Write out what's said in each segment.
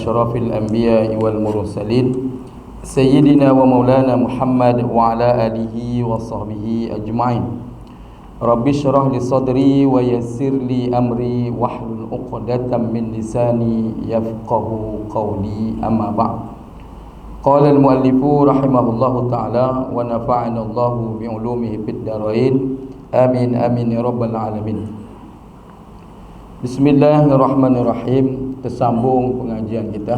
asyrafil anbiya'i wal mursalin sayyidina wa maulana Muhammad wa ala alihi wa sahbihi ajma'in. Rabbi syrah li sadri wa yassir li amri wahlul 'uqdatam min lisani yafqahu qawli, amma ba'd. Qala al-muallifu rahimahullahu ta'ala wa nafa'ana Allahu bi 'ulumihi fid dharain. Amin amin ya rabbal alamin. Bismillahirrahmanirrahim. Tersambung pengajian kita.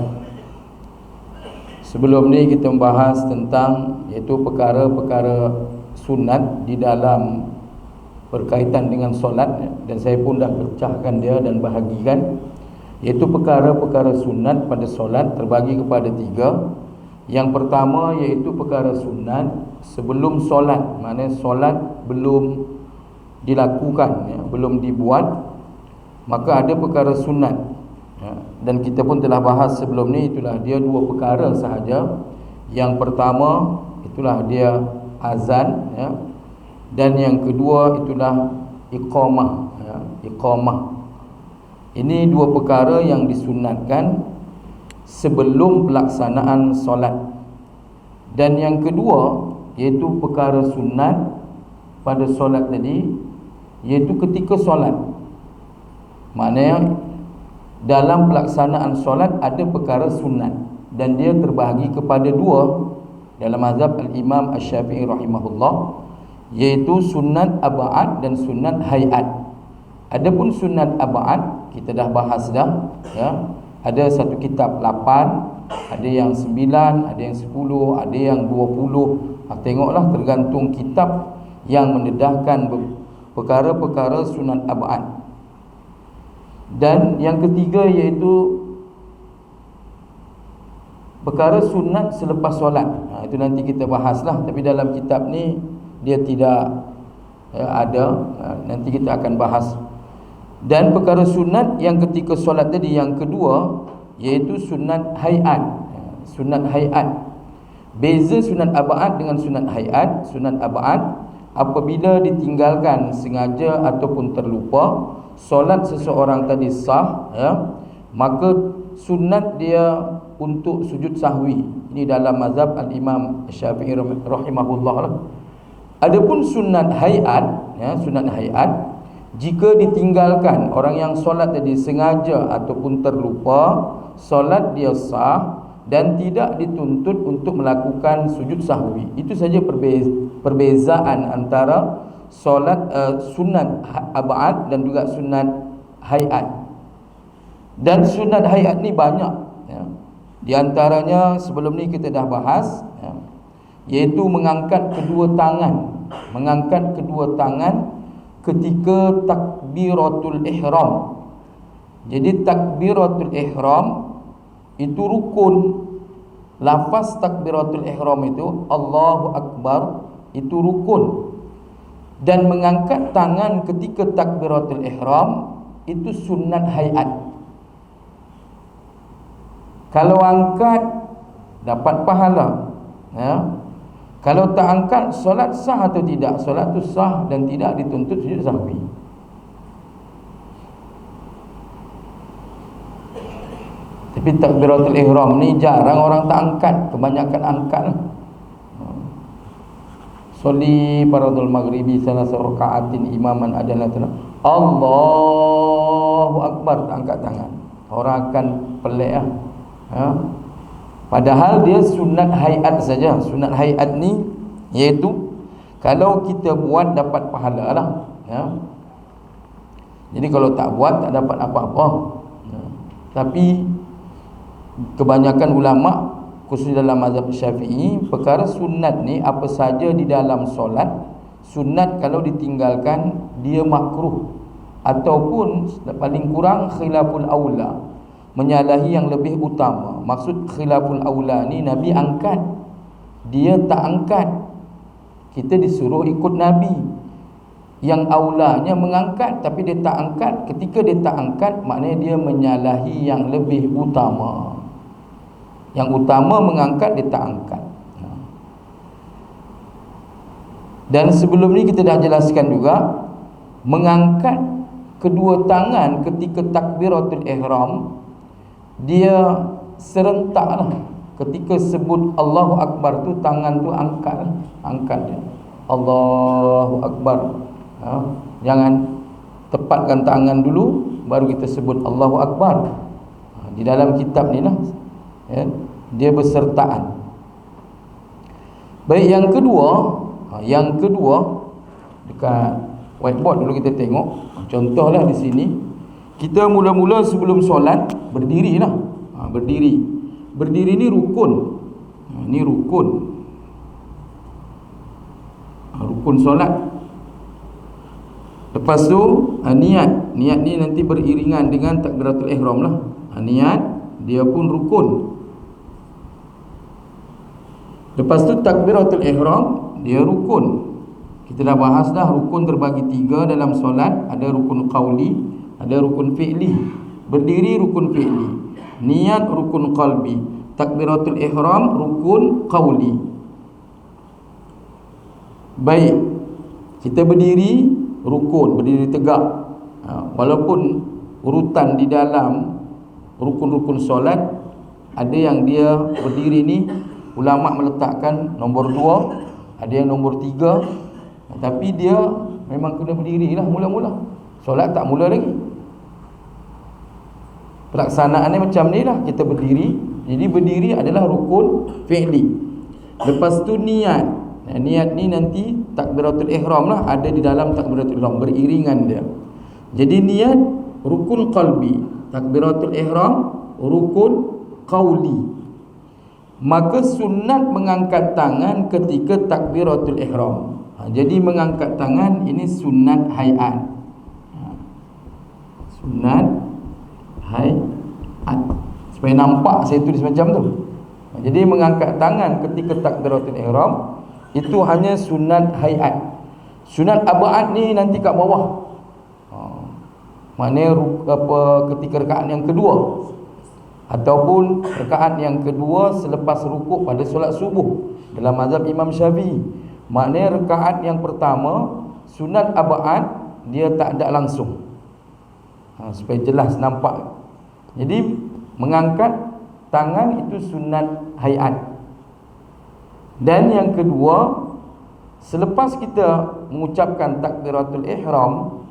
Sebelum ni kita membahas tentang iaitu perkara-perkara sunat di dalam berkaitan dengan solat, dan saya pun dah pecahkan dia dan bahagikan, iaitu perkara-perkara sunat pada solat terbagi kepada tiga. Yang pertama iaitu perkara sunat sebelum solat, maknanya solat belum dilakukan, belum dibuat, maka ada perkara sunat, dan kita pun telah bahas sebelum ni. Itulah dia dua perkara sahaja. Yang pertama itulah dia azan, dan yang kedua itulah iqamah, iqamah. Ini dua perkara yang disunatkan sebelum pelaksanaan solat. Dan yang kedua iaitu perkara sunat pada solat tadi, iaitu ketika solat. Maknanya dalam pelaksanaan solat ada perkara sunat, dan dia terbahagi kepada dua dalam mazhab al-Imam Asy-Syafi'i rahimahullah, iaitu sunat ab'ad dan sunat hayat. Adapun sunat ab'ad kita dah bahas dah, Ada satu kitab 8, ada yang 9, ada yang 10, ada yang 20. Tengoklah, tergantung kitab yang mendedahkan perkara-perkara sunat ab'ad. Dan yang ketiga iaitu perkara sunat selepas solat. Itu nanti kita bahaslah, tapi dalam kitab ni dia tidak ada. Nanti kita akan bahas. Dan perkara sunat yang ketika solat tadi, yang kedua iaitu sunat hayat. Sunat hayat. Beza sunat ab'ad dengan sunat hayat. Sunat ab'ad apabila ditinggalkan sengaja ataupun terlupa, solat seseorang tadi sah, maka sunat dia untuk sujud sahwi. Ini dalam mazhab al-Imam Syafi'i rahimahullah lah. Adapun sunat hayat, sunat hayat, jika ditinggalkan orang yang solat tadi sengaja ataupun terlupa, solat dia sah dan tidak dituntut untuk melakukan sujud sahwi. Itu saja perbezaan antara solat sunat ab'ad dan juga sunat hayat. Dan sunat hayat ni banyak, Di antaranya sebelum ni kita dah bahas, iaitu mengangkat kedua tangan. Mengangkat kedua tangan ketika takbiratul ihram. Jadi takbiratul ihram itu rukun. Lafaz takbiratul ihram itu Allahu Akbar, itu rukun. Dan mengangkat tangan ketika takbiratul ihram itu sunat hayat. Kalau angkat dapat pahala, Kalau tak angkat, solat sah atau tidak? Solat tu sah dan tidak dituntut sujud sahwi. Tapi takbiratul ihram ni jarang orang tak angkat, kebanyakan angkat. Soli faradul maghribi salasa raka'atin imaman adalah Allahu Akbar, tak angkat tangan. Orang akan pelik Padahal dia sunat hayat saja. Sunat hayat ni iaitu kalau kita buat dapat pahala lah, Jadi kalau tak buat tak dapat apa-apa. Tapi kebanyakan ulama, khususnya dalam mazhab Syafi'i, perkara sunat ni apa saja di dalam solat, sunat kalau ditinggalkan dia makruh, ataupun paling kurang khilaful aula, menyalahi yang lebih utama. Maksud khilaful aula ni, Nabi angkat, dia tak angkat, kita disuruh ikut Nabi. Yang aulanya mengangkat, tapi dia tak angkat. Ketika dia tak angkat, maknanya dia menyalahi yang lebih utama. Yang utama mengangkat, dia tak angkat. Dan sebelum ni kita dah jelaskan juga, mengangkat kedua tangan ketika takbiratul ihram, dia serentaklah. Ketika sebut Allahu Akbar tu, tangan tu angkat dia. Allahu Akbar. Jangan tepatkan tangan dulu baru kita sebut Allahu Akbar. Di dalam kitab ni lah, dia bersertaan. Baik, yang kedua dekat whiteboard dulu kita tengok. Contohlah di sini, kita mula-mula sebelum solat berdirilah. Berdiri ni rukun. Ini rukun. Rukun solat. Lepas tu niat ni nanti beriringan dengan takbiratul ihram lah. Niat dia pun rukun. Lepas tu takbiratul ihram dia rukun. Kita dah bahas dah, rukun terbagi 3 dalam solat. Ada rukun qauli, ada rukun fi'li. Berdiri rukun fi'li, niat rukun qalbi, takbiratul ihram rukun qauli. Baik, kita berdiri rukun, berdiri tegak. Walaupun urutan di dalam rukun-rukun solat ada yang dia berdiri ni ulama meletakkan nombor 2, ada yang nombor 3, tapi dia memang kena berdiri lah mula-mula. Solat tak mula lagi. Pelaksanaannya macam ni lah, kita berdiri. Jadi berdiri adalah rukun fi'li. Lepas tu niat. Niat ni nanti takbiratul ihram lah, ada di dalam takbiratul ihram, beriringan dia. Jadi niat rukun qalbi, takbiratul ihram rukun qauli. Maka sunat mengangkat tangan ketika takbiratul ihram. Jadi mengangkat tangan ini sunat hayat. Sunat hayat. Supaya nampak saya tulis macam tu. Jadi mengangkat tangan ketika takbiratul ihram itu hanya sunat hayat. Sunat abad ni nanti kat bawah. Maknanya ketika rakaat yang kedua ataupun rakaat yang kedua selepas rukuk pada solat subuh dalam mazhab Imam Syafi'i. Maknanya rakaat yang pertama sunat abad dia tak ada langsung. Supaya jelas nampak. Jadi mengangkat tangan itu sunat hayat. Dan yang kedua, selepas kita mengucapkan takbiratul ihram,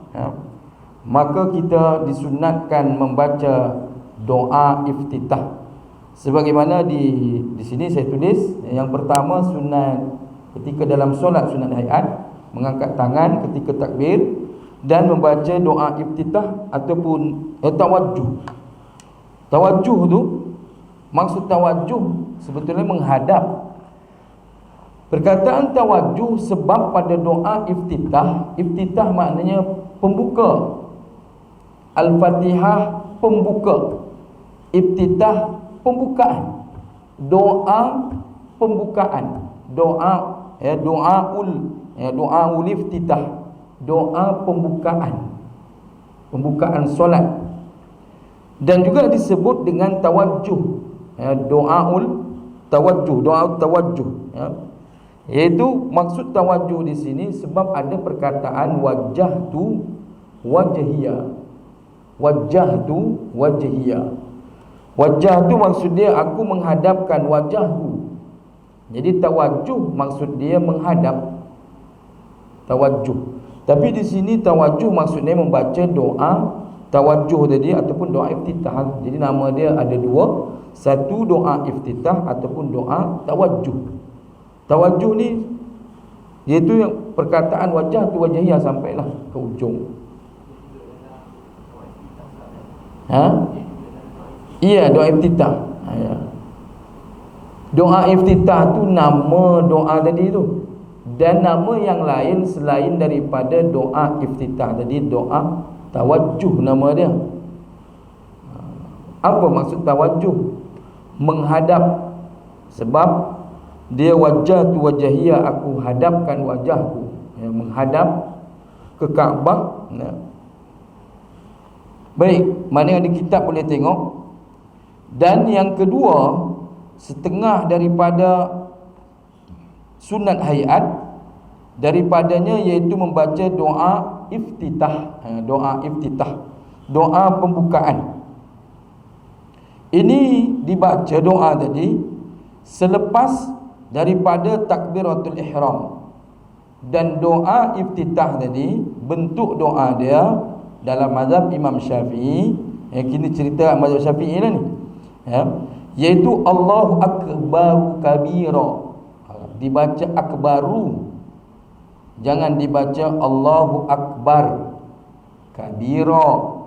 maka kita disunatkan membaca doa iftitah. Sebagaimana di sini saya tulis, yang pertama sunat ketika dalam solat sunat hayat, mengangkat tangan ketika takbir dan membaca doa iftitah ataupun tawajjuh. Tawajjuh tu, maksud tawajjuh sebetulnya menghadap. Perkataan tawajjuh sebab pada doa iftitah, iftitah maknanya pembuka. Al-Fatihah pembuka, iftitah pembukaan, doa pembukaan, doaul iftitah, doa pembukaan solat. Dan juga disebut dengan tawajjuh, doaul tawajjuh, iaitu maksud tawajjuh di sini sebab ada perkataan wajjahtu wajhiyah. Wajjahtu wajhiyah. Wajah tu maksud dia aku menghadapkan wajahku. Jadi tawajjuh maksud dia menghadap. Tawajjuh. Tapi di sini tawajjuh maksudnya membaca doa tawajjuh tadi ataupun doa iftitah. Jadi nama dia ada dua. Satu doa iftitah ataupun doa tawajjuh. Tawajjuh ni iaitu yang perkataan wajah tu wajhiyah sampailah ke ujung. Iya, doa iftitah. Doa iftitah tu nama doa tadi tu. Dan nama yang lain selain daripada doa iftitah tadi, doa tawajjuh nama dia. Apa maksud tawajjuh? Menghadap. Sebab dia wajah tu wajahiyah, aku hadapkan wajahku, menghadap ke Kaabah. Baik, mana yang di kitab boleh tengok. Dan yang kedua, setengah daripada sunat hayat daripadanya iaitu membaca doa iftitah. Doa iftitah, doa pembukaan. Ini dibaca doa tadi selepas daripada takbiratul ihram. Dan doa iftitah tadi, bentuk doa dia dalam mazhab Imam Syafi'i, kini cerita mazhab Syafi'i lah ni, iaitu Allahu akbar kabira. Dibaca akbaru, jangan dibaca Allahu akbar kabira,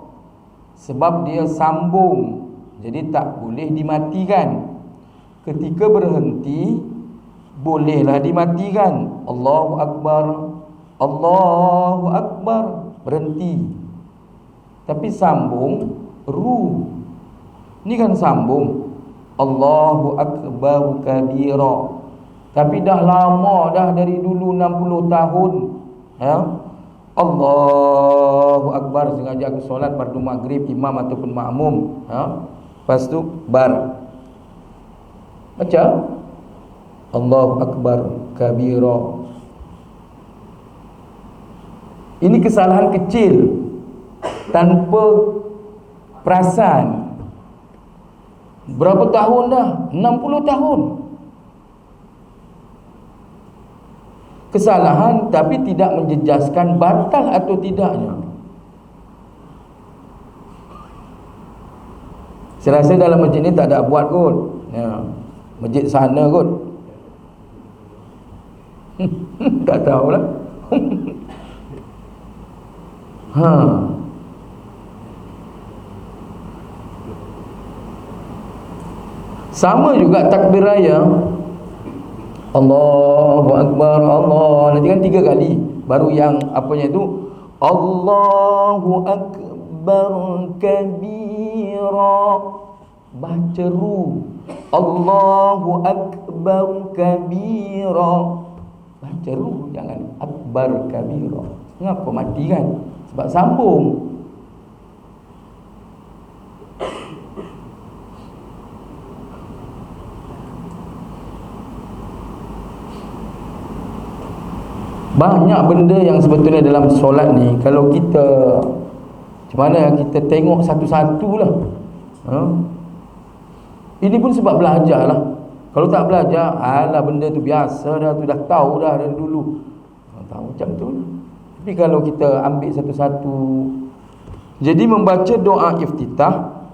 sebab dia sambung, jadi tak boleh dimatikan. Ketika berhenti bolehlah dimatikan. Allahu akbar, Allahu akbar, berhenti. Tapi sambung ru, ni kan sambung Allahu akbar kabira. Tapi dah lama dah, dari dulu 60 tahun, Allahu akbar, sengaja aku solat fardu maghrib, imam ataupun makmum, lepas tu bar baca Allahu akbar kabira. Ini kesalahan kecil tanpa perasan. Berapa tahun dah? 60 tahun. Kesalahan tapi tidak menjejaskan batal atau tidaknya. Saya rasa dalam masjid ni tak ada buat kot. Masjid sana kot. Tak tahulah. Sama juga takbir raya, Allahu akbar, Allah, nanti kan 3 kali. Baru yang apanya itu Allahu akbar kabira, baca ru. Allahu akbar kabira, baca ru, jangan akbar kabira. Kenapa mati kan? Sebab sambung. Banyak benda yang sebetulnya dalam solat ni, kalau kita macam mana kita tengok satu-satu lah. Ini pun sebab belajar lah. Kalau tak belajar, alah benda tu biasa dah, tu dah tahu dah dari dulu. Tahu macam tu lah. Tapi kalau kita ambil satu-satu, jadi membaca doa iftitah,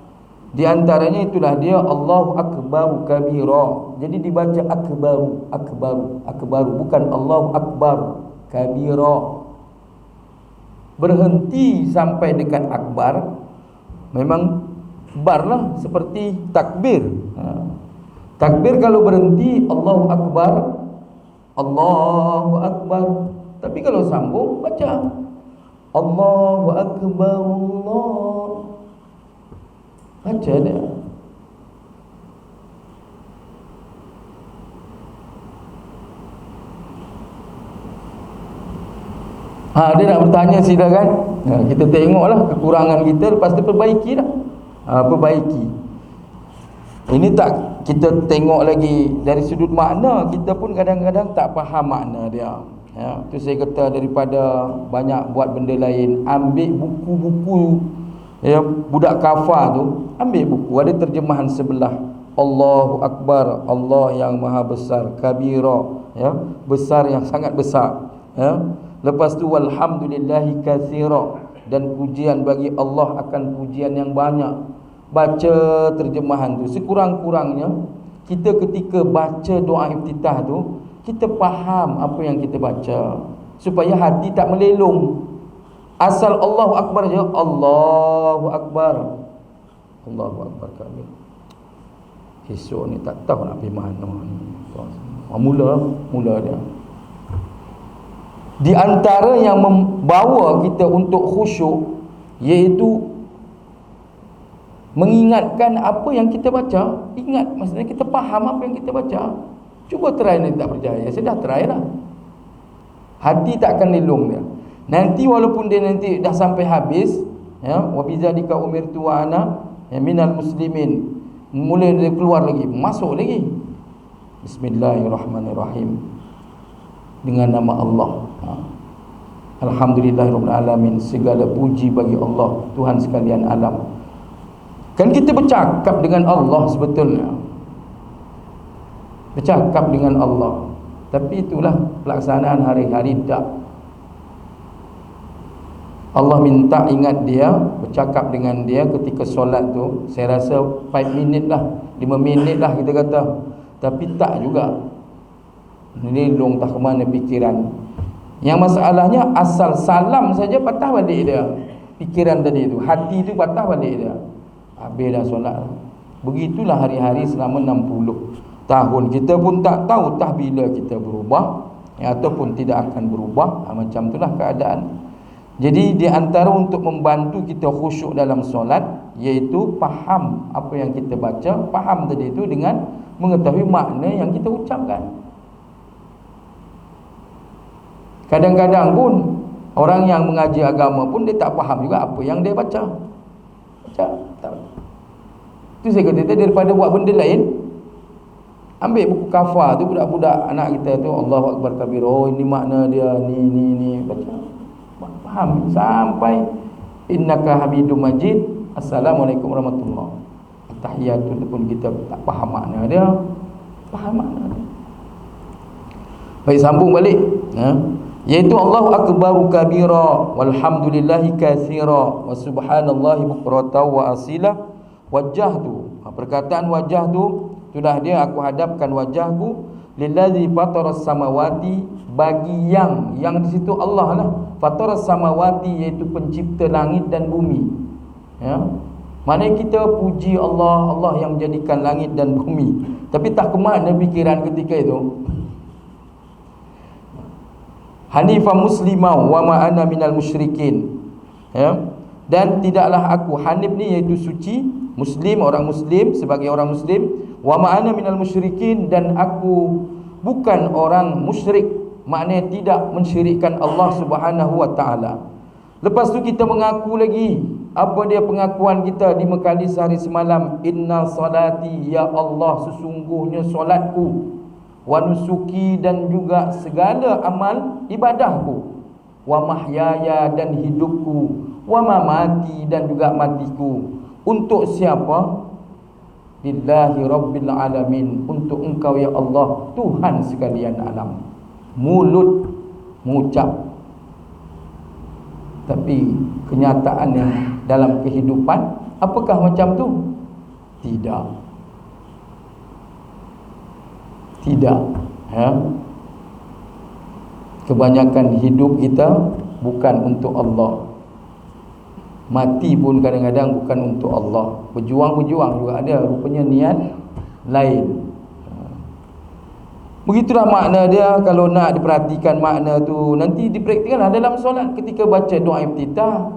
di antaranya itulah dia Allahu akbar kabira. Jadi dibaca akbaru, akbaru, akbaru, bukan Allahu akbar kabira. Berhenti sampai dekat akbar, memang bar lah, seperti takbir. Takbir kalau berhenti Allahu akbar, Allahu akbar. Tapi kalau sambung baca Allahu akbar, Allah, baca dia. Dia nak bertanya silakan. Kita tengoklah kekurangan kita, lepas tu perbaiki dah. Perbaiki. Ini tak kita tengok lagi dari sudut makna, kita pun kadang-kadang tak faham makna dia. Tu saya kata, daripada banyak buat benda lain, ambil buku-buku budak kafar tu, ambil buku ada terjemahan sebelah. Allahu akbar, Allah yang maha besar, kabira, besar yang sangat besar, lepas tu walhamdulillahi katsira, dan pujian bagi Allah akan pujian yang banyak. Baca terjemahan tu. Sekurang-kurangnya kita ketika baca doa iftitah tu, kita faham apa yang kita baca, supaya hati tak melelong. Asal Allahu akbar je, Allahu akbar, Allahu akbar kabir. Esok ni tak tahu nak pergi mana ni. Mula dia. Di antara yang membawa kita untuk khusyuk, iaitu mengingatkan apa yang kita baca. Ingat, maksudnya kita faham apa yang kita baca. Cuba try, nanti tak percaya, saya dah try dah. Hati tak akan lelong dia. Nanti walaupun dia nanti dah sampai habis, wa bizalika umirtu wa ana minal muslimin, mula dia keluar lagi, masuk lagi. Bismillahirrahmanirrahim, dengan nama Allah. Alhamdulillahirabbil alamin, segala puji bagi Allah, Tuhan sekalian alam. Kan kita bercakap dengan Allah sebetulnya, bercakap dengan Allah, tapi itulah pelaksanaan hari-hari tak. Allah minta ingat dia, bercakap dengan dia ketika solat tu. Saya rasa 5 minit lah, 5 minit lah kita kata. Tapi tak juga, nelong tak ke mana fikiran. Yang masalahnya asal salam saja patah balik dia fikiran tadi tu, hati tu patah balik dia. Habis dah solat. Begitulah hari-hari selama 60 tahun. Kita pun tak tahu tah bila kita berubah, ataupun tidak akan berubah. Macam itulah keadaan. Jadi di antara untuk membantu kita khusyuk dalam solat, iaitu faham apa yang kita baca, faham tadi itu dengan mengetahui makna yang kita ucapkan. Kadang-kadang pun orang yang mengaji agama pun dia tak faham juga apa yang dia baca. Tak. Itu saya kata daripada buat benda lain, ambil buku kafar tu, budak-budak anak kita tu, Allahu Akbar kabir, oh ini makna dia, ni baca, faham sampai innaka hamidum majid, assalamualaikum warahmatullahi. Tahiyatu tu pun kita tak faham makna dia, faham makna dia. Baik, sambung balik, iaitu Allahu Akbaru kabira walhamdulillahi katsira wa subhanallahi bukratan wa asila. Wajah tu, perkataan wajah tu, itulah dia, aku hadapkan wajahku lillazi fataras samawati, bagi yang di situ Allah lah. Fataras samawati iaitu pencipta langit dan bumi. Ya. Maknanya kita puji Allah, Allah yang menjadikan langit dan bumi. Tapi tak ke mana fikiran ketika itu. Hanifah muslimah wa ma ana minal musyrikin. Ya. Dan tidaklah aku, hanif ni iaitu suci, muslim, orang muslim, sebagai orang muslim, wa ma ana minal musyrikin, dan aku bukan orang musyrik, maknanya tidak mensyirikkan Allah Subhanahu wa taala. Lepas tu kita mengaku lagi, apa dia pengakuan kita di Mekali sehari semalam? Inna salati, ya Allah sesungguhnya solatku, wa nusuki, dan juga segala amal ibadahku, wa mahyaya, dan hidupku, wa mamati, dan juga matiku, untuk siapa? Lillahi rabbil alamin, untuk engkau ya Allah, Tuhan sekalian alam. Mulut mengucap, tapi kenyataannya dalam kehidupan apakah macam tu? Tidak. Ya. Kebanyakan hidup kita bukan untuk Allah. Mati pun kadang-kadang bukan untuk Allah. Berjuang juga ada, rupanya niat lain. Begitulah makna dia. Kalau nak diperhatikan makna tu, nanti dipraktikkanlah dalam solat. Ketika baca doa iftitah,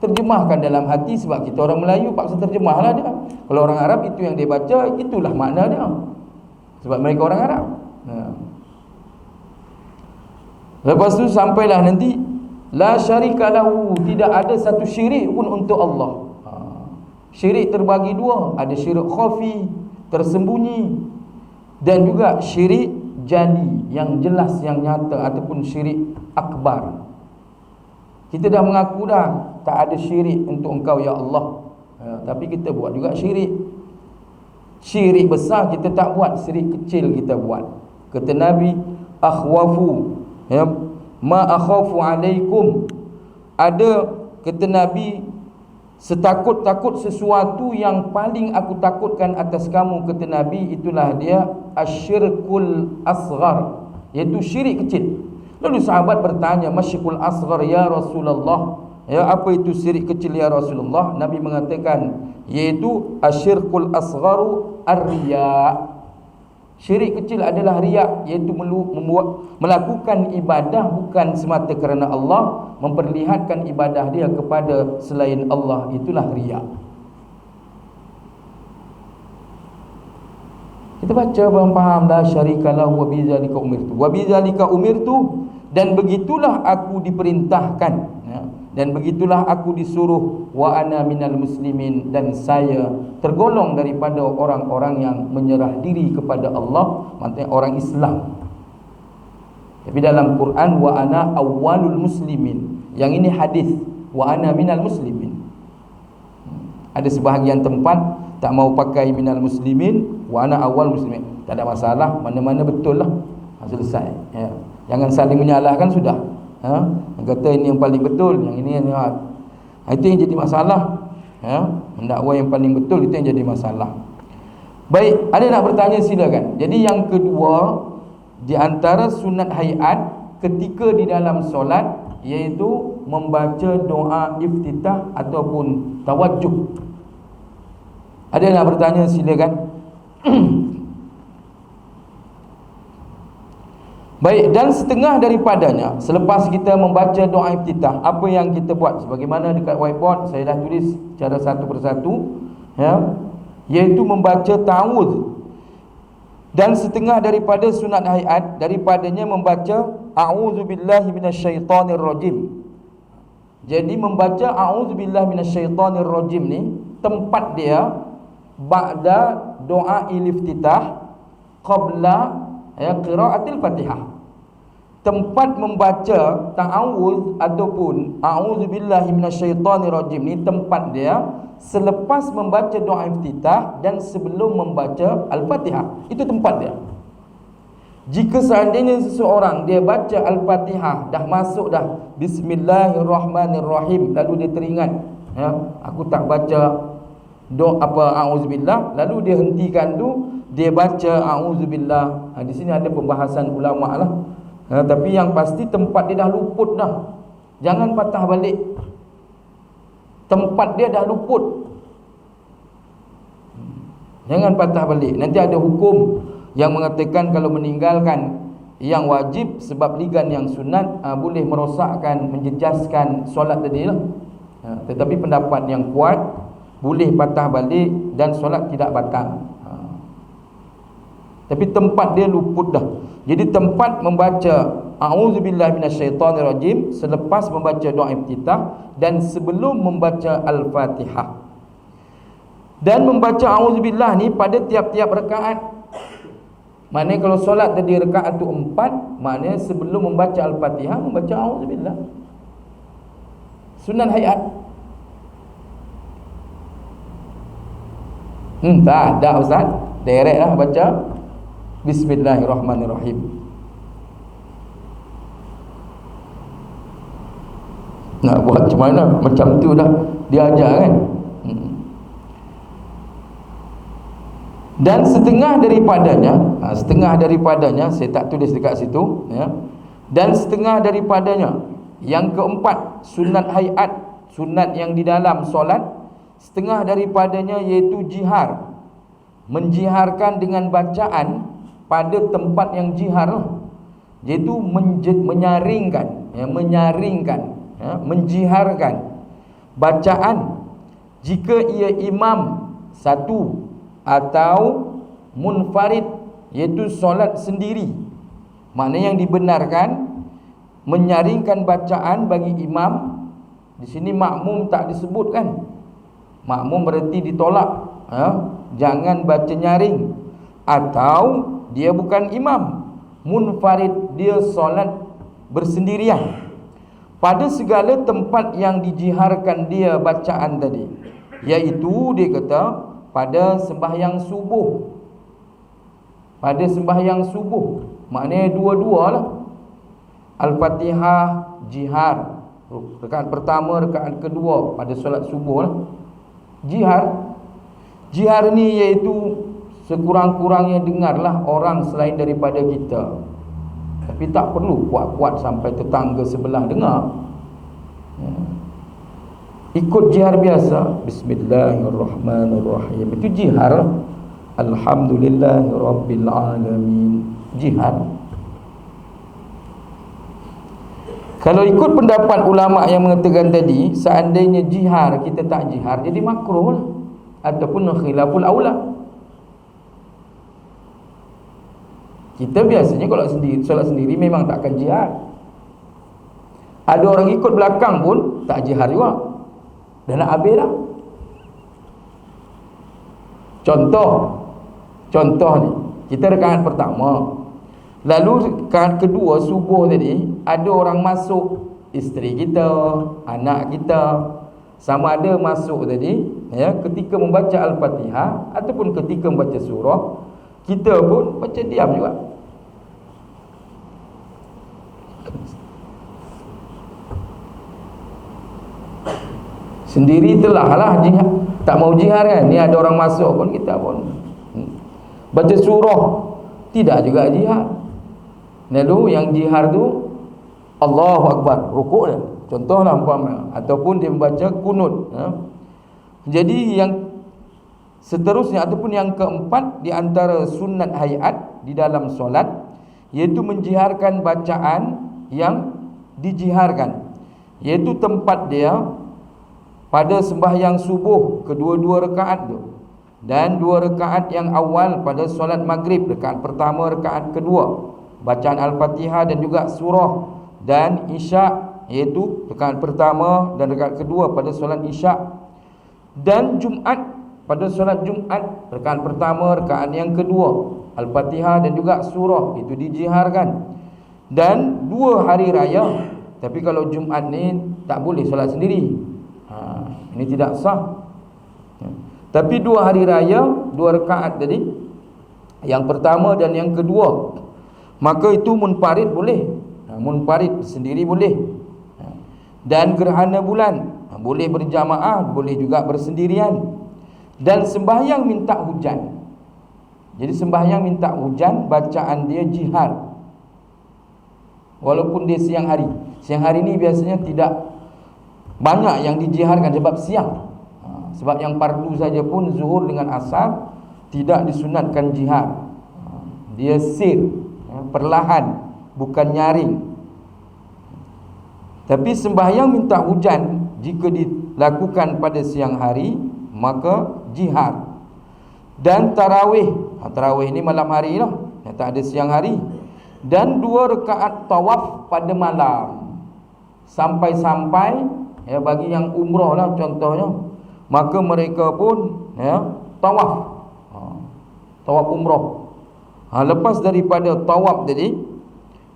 terjemahkan dalam hati. Sebab kita orang Melayu paksa terjemahlah dia. Kalau orang Arab itu yang dia baca, itulah makna dia, sebab mereka orang Arab. Lepas tu sampailah nanti, la syarika lahu, tidak ada satu syirik pun untuk Allah. Syirik terbagi dua, ada syirik khafi, tersembunyi, dan juga syirik jali, yang jelas, yang nyata, ataupun syirik akbar. Kita dah mengaku dah tak ada syirik untuk engkau ya Allah, tapi kita buat juga syirik. Syirik besar kita tak buat, syirik kecil kita buat. Kata Nabi, akhwafu, ya, ma akhafu alaikum, ada, kata Nabi, setakut-takut sesuatu yang paling aku takutkan atas kamu, kata Nabi, itulah dia asyirkul asghar, iaitu syirik kecil. Lalu sahabat bertanya, masyirkul asghar ya Rasulullah, ya, apa itu syirik kecil ya Rasulullah? Nabi mengatakan, iaitu asyirkul asgharu ar-riya. Syirik kecil adalah riya, iaitu melakukan ibadah bukan semata kerana Allah, memperlihatkan ibadah dia kepada selain Allah, itulah riya. Kita baca faham la syarikalah wa bidzalika umirtu, wa bidzalika umirtu, dan begitulah aku diperintahkan, ya, dan begitulah aku disuruh, wa ana minal muslimin, dan saya tergolong daripada orang-orang yang menyerah diri kepada Allah, maksudnya orang Islam. Tapi dalam Quran, wa ana awwalul muslimin, yang ini hadis, wa ana minal muslimin. Ada sebahagian tempat tak mau pakai minal muslimin wa ana awal muslimin. Tak ada masalah, mana-mana betul lah. Selesai. Ya. Jangan saling menyalahkan sudah. Yang kata ini yang paling betul, yang ini yang itu yang jadi masalah. Mendakwa yang paling betul itu yang jadi masalah. Baik, ada nak bertanya silakan. Jadi yang kedua di antara sunat hayat ketika di dalam solat, iaitu membaca doa iftitah ataupun tawajjuh. Ada nak bertanya silakan. Baik, dan setengah daripadanya selepas kita membaca doa iftitah, apa yang kita buat? Sebagaimana dekat whiteboard saya dah tulis secara satu persatu, iaitu membaca ta'awudz. Dan setengah daripada sunat hayat daripadanya membaca a'udzubillahi minasyaitonirrajim. Jadi membaca a'udzubillahi minasyaitonirrajim ni tempat dia ba'da doa iftitah qabla qiraatil Fatihah. Tempat membaca ta'awudz ataupun a'udzubillahi minasyaitonirrajim ni tempat dia selepas membaca doa iftitah dan sebelum membaca Al-Fatihah. Itu tempat dia. Jika seandainya seseorang dia baca Al-Fatihah, dah masuk dah Bismillahirrahmanirrahim, lalu dia teringat, aku tak baca a'udzubillah, lalu dia hentikan tu, dia baca a'udzubillah. Di sini ada pembahasan ulama lah. Tapi yang pasti tempat dia dah luput dah. Jangan patah balik. Tempat dia dah luput. Jangan patah balik. Nanti ada hukum yang mengatakan kalau meninggalkan yang wajib sebab ligan yang sunat, boleh merosakkan, menjejaskan solat tadi lah. Tetapi pendapat yang kuat, boleh patah balik dan solat tidak batal. Tapi tempat dia luput dah. Jadi tempat membaca a'udzubillahi minasyaitonirrajim selepas membaca doa iftitah dan sebelum membaca Al-Fatihah. Dan membaca a'udzubillah ni pada tiap-tiap rakaat. Maknanya kalau solat tadi rakaat tu 4, maknanya sebelum membaca Al-Fatihah membaca a'udzubillah. Sunat hayat. Tak ada ustaz. Direct lah baca Bismillahirrahmanirrahim. Nak buat macam mana? Macam tu dah diajar kan. Dan setengah daripadanya saya tak tulis dekat situ, Dan setengah daripadanya, yang keempat, sunat hayat, sunat yang di dalam solat, setengah daripadanya iaitu jihar. Menjiharkan dengan bacaan pada tempat yang jihar, iaitu menyaringkan, menjiharkan bacaan jika ia imam satu atau munfarid, iaitu solat sendiri. Maknanya yang dibenarkan menyaringkan bacaan bagi imam. Di sini makmum tak disebutkan. Makmum berarti ditolak. Jangan baca nyaring. Atau dia bukan imam, munfarid, dia solat bersendirian pada segala tempat yang dijiharkan dia bacaan tadi, iaitu dia kata pada sembahyang subuh. Pada sembahyang subuh, maknanya dua-dua lah. Al-Fatihah jihar, rakaat pertama, rakaat kedua pada solat subuh lah. Jihar ni iaitu sekurang-kurangnya dengarlah orang selain daripada kita. Tapi tak perlu kuat-kuat sampai tetangga sebelah dengar. Ikut jihar biasa, Bismillahirrahmanirrahim, itu jihar. Alhamdulillahirabbil alamin, jihar. Kalau ikut pendapat ulama yang mengatakan tadi, seandainya jihar kita tak jihar, jadi makruh lah, ataupun khilaful aula. Kita biasanya kalau solat sendiri memang tak akan jihar. Ada orang ikut belakang pun tak jihar juga. Dah nak habis dah. Contoh ni, kita rakaat pertama, lalu rakaat kedua subuh tadi, ada orang masuk, isteri kita, anak kita, sama ada masuk tadi, ya, ketika membaca Al-Fatihah ataupun ketika membaca surah, kita pun baca diam juga. Sendiri telah lah jihad. Tak mau jihad kan, ni ada orang masuk pun kita pun baca surah, tidak juga jihad. Lalu yang jihad tu Allahu Akbar, rukuk dia. Contohlah umpama, ataupun dia membaca kunut, ya. Jadi yang seterusnya ataupun yang keempat di antara sunat hayat di dalam solat, iaitu menjiharkan bacaan yang dijiharkan, iaitu tempat dia pada sembahyang subuh kedua-dua rakaat tu, dan 2 rakaat yang awal pada solat maghrib, rakaat pertama, rakaat kedua, bacaan Al-Fatihah dan juga surah, dan isyak, iaitu rakaat pertama dan rakaat kedua pada solat isyak, dan Jumaat pada solat Jumaat, rakaat pertama, rakaat yang kedua, Al-Fatihah dan juga surah, itu dijiharkan. Dan 2 hari raya, tapi kalau Jumaat ni tak boleh solat sendiri, ini tidak sah. Tapi 2 hari raya, 2 rakaat tadi, yang pertama dan yang kedua, maka itu munfarid boleh, munfarid sendiri boleh. Dan gerhana bulan boleh berjamaah, boleh juga bersendirian. Dan sembahyang minta hujan, jadi sembahyang minta hujan, bacaan dia jihar, walaupun dia siang hari. Siang hari ni biasanya tidak banyak yang dijiharkan sebab siang. Sebab yang fardu saja pun zuhur dengan asar tidak disunatkan jihar. Dia sir, perlahan, bukan nyaring. Tapi sembahyang minta hujan jika dilakukan pada siang hari, maka jihar. Dan tarawih, tarawih ni malam hari lah, tak ada siang hari. Dan 2 rakaat tawaf pada malam, sampai-sampai, ya, bagi yang umrah lah contohnya, maka mereka pun, ya, tawaf, tawaf umrah. Lepas daripada tawaf tadi,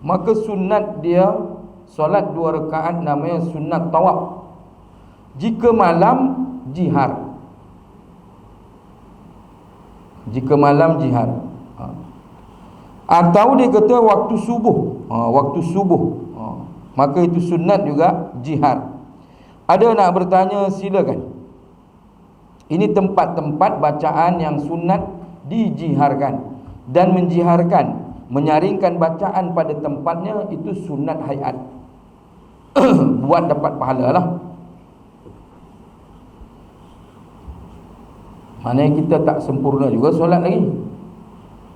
maka sunat dia solat 2 rakaat, namanya sunat tawaf. Jika malam, jihar. Jika malam, jihar. Atau dia kata waktu subuh, waktu subuh, maka itu sunat juga jihar. Ada nak bertanya, silakan. Ini tempat-tempat bacaan yang sunat dijiharkan. Dan menjiharkan, menyaringkan bacaan pada tempatnya, itu sunat hayat. Buat dapat pahala lah. Maknanya kita tak sempurna juga solat lagi.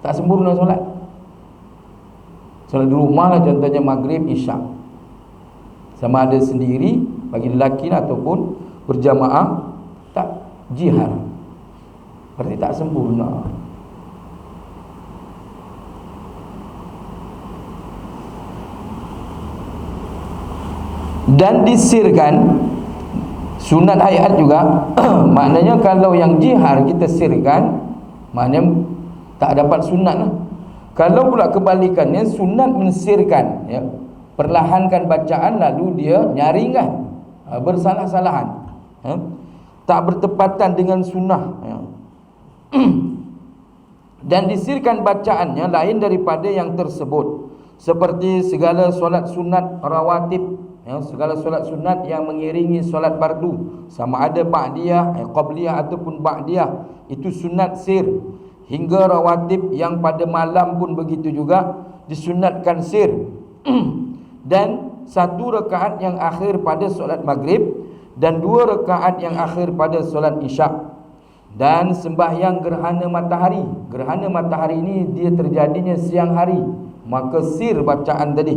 Tak sempurna solat. Solat di rumah lah, contohnya maghrib, isyak. Sama ada sendiri bagi lelaki lah, ataupun berjamaah, tak jihar, berarti tak sempurna. Dan disirkan, sunat hayat juga. Maknanya kalau yang jihar kita sirkan, maknanya tak dapat sunat lah. Kalau pula kebalikannya, sunat mensirkan, ya, perlahankan bacaan lalu dia nyaringkan, bersalah-salahan, ya, tak bertepatan dengan sunnah, ya. Dan disirkan bacaannya lain daripada yang tersebut, seperti segala solat sunat rawatib, ya, segala solat sunat yang mengiringi solat fardu, sama ada ba'diyah, qabliyah ataupun ba'diyah, itu sunat sir. Hingga rawatib yang pada malam pun begitu juga, disunatkan sir. Dan 1 rakaat yang akhir pada solat maghrib, dan 2 rakaat yang akhir pada solat isyak. Dan sembahyang gerhana matahari. Gerhana matahari ini dia terjadinya siang hari, maka sir bacaan tadi.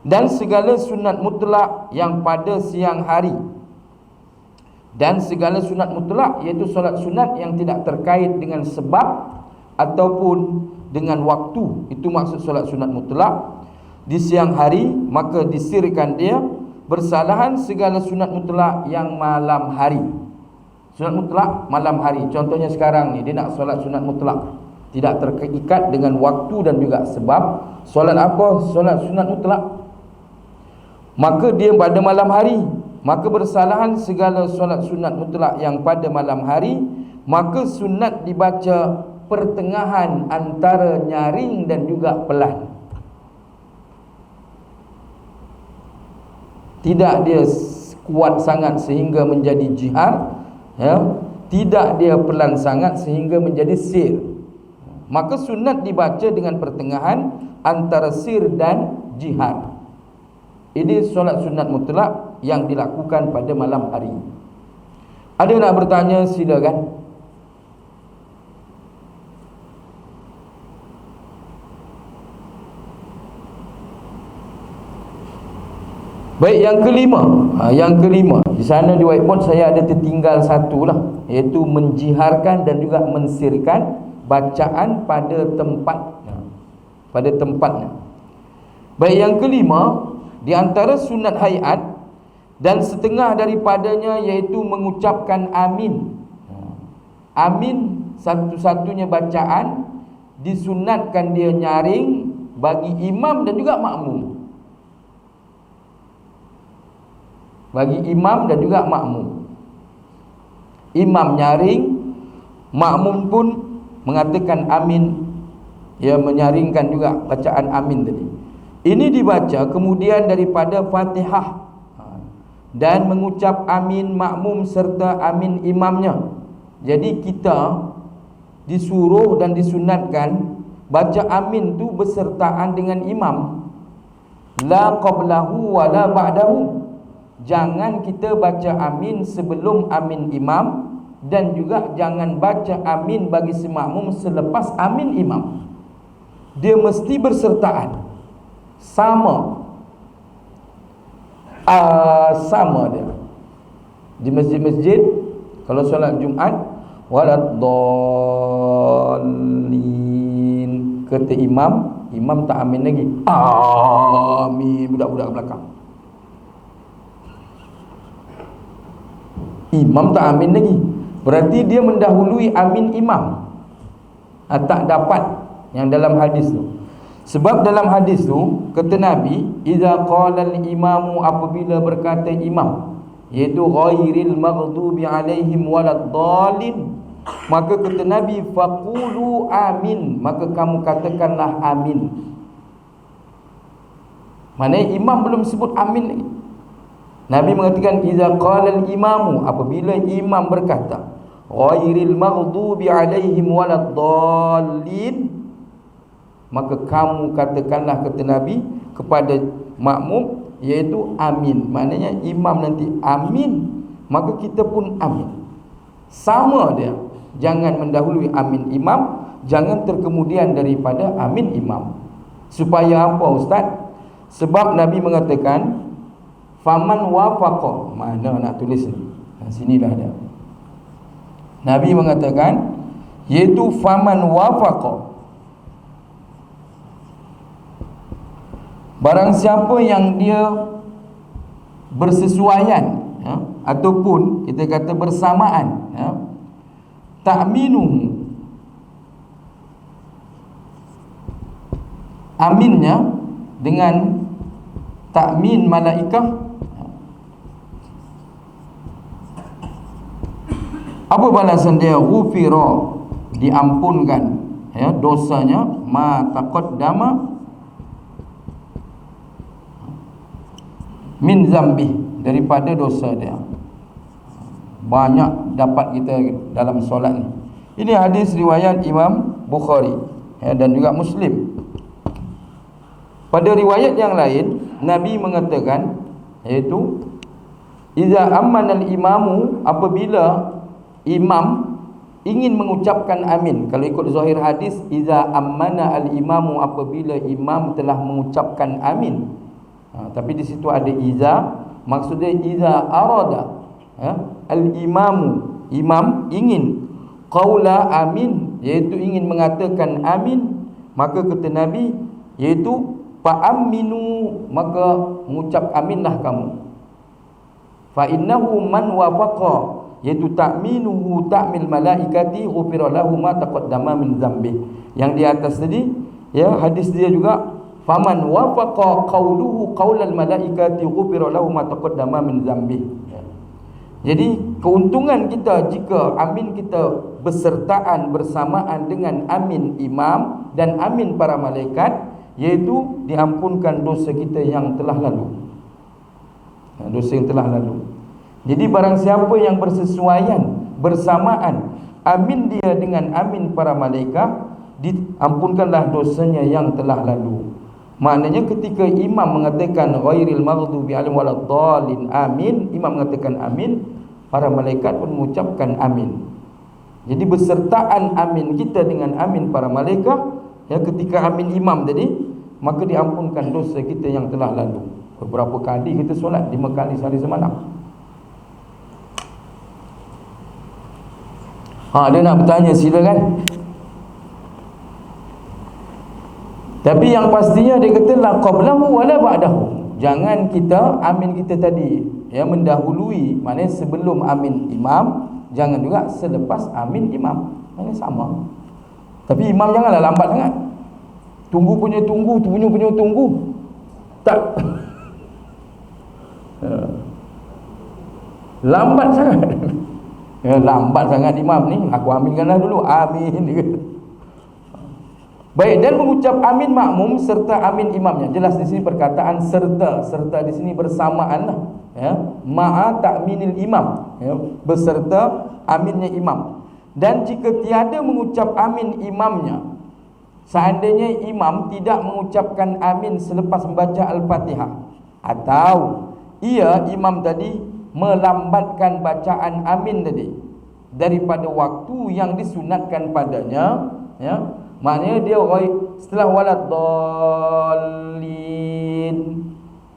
Dan segala sunat mutlak yang pada siang hari. Dan segala sunat mutlak, iaitu solat sunat yang tidak terkait dengan sebab ataupun dengan waktu, itu maksud solat sunat mutlak di siang hari, maka disirkan dia. Bersalahan segala sunat mutlak yang malam hari. Sunat mutlak malam hari, contohnya sekarang ni dia nak solat sunat mutlak, tidak terikat dengan waktu dan juga sebab. Solat apa? Solat sunat mutlak, maka dia pada malam hari, maka bersalahan segala solat sunat mutlak yang pada malam hari. Maka sunat dibaca pertengahan antara nyaring dan juga pelan. Tidak dia kuat sangat sehingga menjadi jihar, ya. Tidak dia pelan sangat sehingga menjadi sir. Maka sunat dibaca dengan pertengahan antara sir dan jihar. Ini solat sunat mutlak yang dilakukan pada malam hari. Ada nak bertanya, silakan. Baik, yang kelima. Yang kelima, di sana di whiteboard saya ada tertinggal satu lah, iaitu menjiharkan dan juga mensirkan bacaan pada tempatnya. Pada tempatnya. Baik, yang kelima, di antara sunat hayat dan setengah daripadanya iaitu mengucapkan amin. Amin satu-satunya bacaan disunatkan dia nyaring bagi imam dan juga makmum. Bagi imam dan juga makmum. Imam nyaring, makmum pun mengatakan amin. Ia menyaringkan juga bacaan amin tadi. Ini dibaca kemudian daripada Fatihah dan mengucap amin makmum serta amin imamnya. Jadi kita disuruh dan disunatkan baca amin tu bersertaan dengan imam. La qablahu wa la ba'dahu. Jangan kita baca amin sebelum amin imam, dan juga jangan baca amin bagi si makmum selepas amin imam. Dia mesti bersertaan. Sama. Sama dia. Di masjid-masjid kalau solat Jumaat, waladdallin, kata imam, imam tak amin lagi. Amin, budak-budak belakang. Imam tak amin lagi. Berarti dia mendahului amin imam. Tak dapat yang dalam hadis tu. Sebab dalam hadis tu kata Nabi, idza qala al-imamu, apabila berkata imam, iaitu ghairil maghdubi alaihim waladdallin, maka kata Nabi faqulu amin, maka kamu katakanlah amin. Maknanya imam belum sebut amin lagi. Nabi mengatakan idza qala al-imamu, apabila imam berkata ghairil maghdubi alaihim waladdallin, maka kamu katakanlah, kata Nabi, kepada makmum, iaitu amin. Maknanya imam nanti amin, maka kita pun amin. Sama dia. Jangan mendahului amin imam, jangan terkemudian daripada amin imam. Supaya apa, Ustaz? Sebab Nabi mengatakan faman wafaqa. Mana nak tulis ni? Sinilah dia. Nabi mengatakan iaitu faman wafaqa, barang siapa yang dia bersesuaian, ya, ataupun kita kata bersamaan, ya, ta'minuhu, aminnya dengan ta'min malaikah. Apa balasan dia? Ghufira, diampunkan, ya, dosanya, ma taqaddama min zambi, daripada dosa dia. Banyak dapat kita dalam solat ni. Ini hadis riwayat Imam Bukhari, ya, dan juga Muslim. Pada riwayat yang lain Nabi mengatakan, iaitu iza ammanal imamu, apabila imam ingin mengucapkan amin. Kalau ikut zahir hadis, iza ammana al imamu, apabila imam telah mengucapkan amin. Tapi di situ ada iza, maksudnya iza arada, ya, al-imamu, imam ingin qaula amin, iaitu ingin mengatakan amin, maka kata Nabi, iaitu fa'aminu, maka mengucap aminlah kamu. Fa innahu man wafaqa, iaitu ta'minuhu ta'mil malaikati ghufira lahu ma taqaddama min dzambi. Yang di atas tadi, ya, hadis dia juga faman wafaqa qawluhu qaulal malaikati ghufira lahu ma taqaddama min dzambi. Jadi keuntungan kita jika amin kita bersertaan bersamaan dengan amin imam dan amin para malaikat, iaitu diampunkan dosa kita yang telah lalu. Dosa yang telah lalu. Jadi barang siapa yang bersesuaian bersamaan amin dia dengan amin para malaikat, diampunkanlah dosanya yang telah lalu. Maknanya ketika imam mengatakan ghairil maghdubi alaihim waladdallin amin, imam mengatakan amin, para malaikat pun mengucapkan amin. Jadi bersertaan amin kita dengan amin para malaikat, ya, ketika amin imam tadi, maka diampunkan dosa kita yang telah lalu. Beberapa kali kita solat, 5 kali sehari semalam. Dia nak bertanya, silakan. Tapi yang pastinya dia kata la qablahu wala ba'dahu. Jangan kita amin kita tadi mendahului, maknanya sebelum amin imam, jangan juga selepas amin imam. Maknanya sama. Tapi imam janganlah lambat sangat. Tunggu punya tunggu. Tak. Lambat sangat. Lambat sangat imam ni. Aku aminkanlah dulu. Amin. Baik, dan mengucap amin makmum serta amin imamnya. Jelas di sini perkataan serta di sini bersamaanlah, ya. Ma'a ta'minil imam, ya, beserta aminnya imam. Dan jika tiada mengucap amin imamnya, seandainya imam tidak mengucapkan amin selepas membaca Al-Fatihah, atau ia imam tadi melambatkan bacaan amin tadi daripada waktu yang disunatkan padanya, ya, maknanya dia setelah waladdallin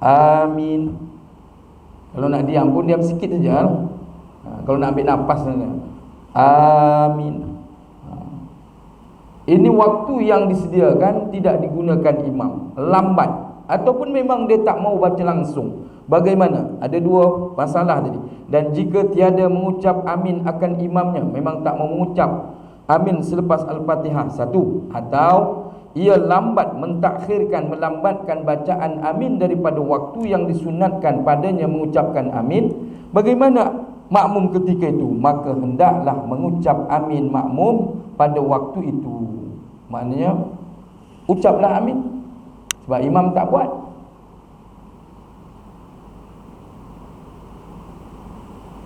amin, kalau nak diam pun diam sikit saja. Kalau nak ambil nafas saja amin. Ini waktu yang disediakan tidak digunakan imam, lambat, ataupun memang dia tak mau baca langsung. Bagaimana? Ada dua masalah tadi. Dan jika tiada mengucap amin akan imamnya, memang tak mau mengucap amin selepas Al-Fatihah, satu, atau ia lambat melambatkan bacaan amin daripada waktu yang disunatkan padanya mengucapkan amin. Bagaimana makmum ketika itu? Maka hendaklah mengucap amin makmum pada waktu itu. Maknanya ucaplah amin, sebab imam tak buat.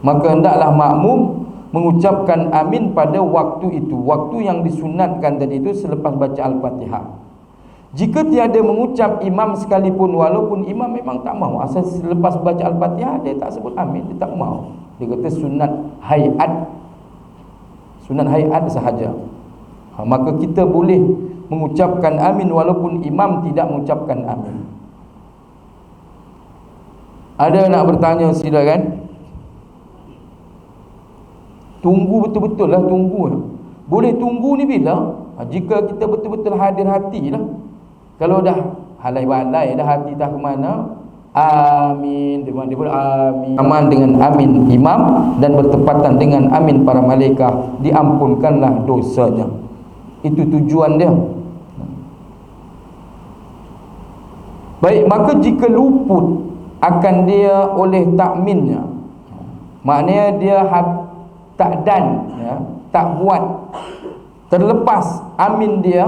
Maka hendaklah makmum mengucapkan amin pada waktu itu, waktu yang disunatkan tadi itu selepas baca Al-Fatihah. Jika tiada mengucap imam sekalipun, walaupun imam memang tak mahu, asal selepas baca Al-Fatihah dia tak sebut amin, dia tak mahu. Dia kata sunat hayat sahaja. Maka kita boleh mengucapkan amin walaupun imam tidak mengucapkan amin. Ada nak bertanya, silakan. Tunggu betul-betul lah, tunggu. Boleh tunggu ni bila? Jika kita betul-betul hadir hati lah. Kalau dah halai-balai dah hati tak ke mana, amin, dia pun amin. Aman dengan amin imam dan bertepatan dengan amin para malaikat, diampunkanlah dosanya. Itu tujuan dia. Baik, maka jika luput akan dia oleh takminnya, maknanya dia tak buat, terlepas amin dia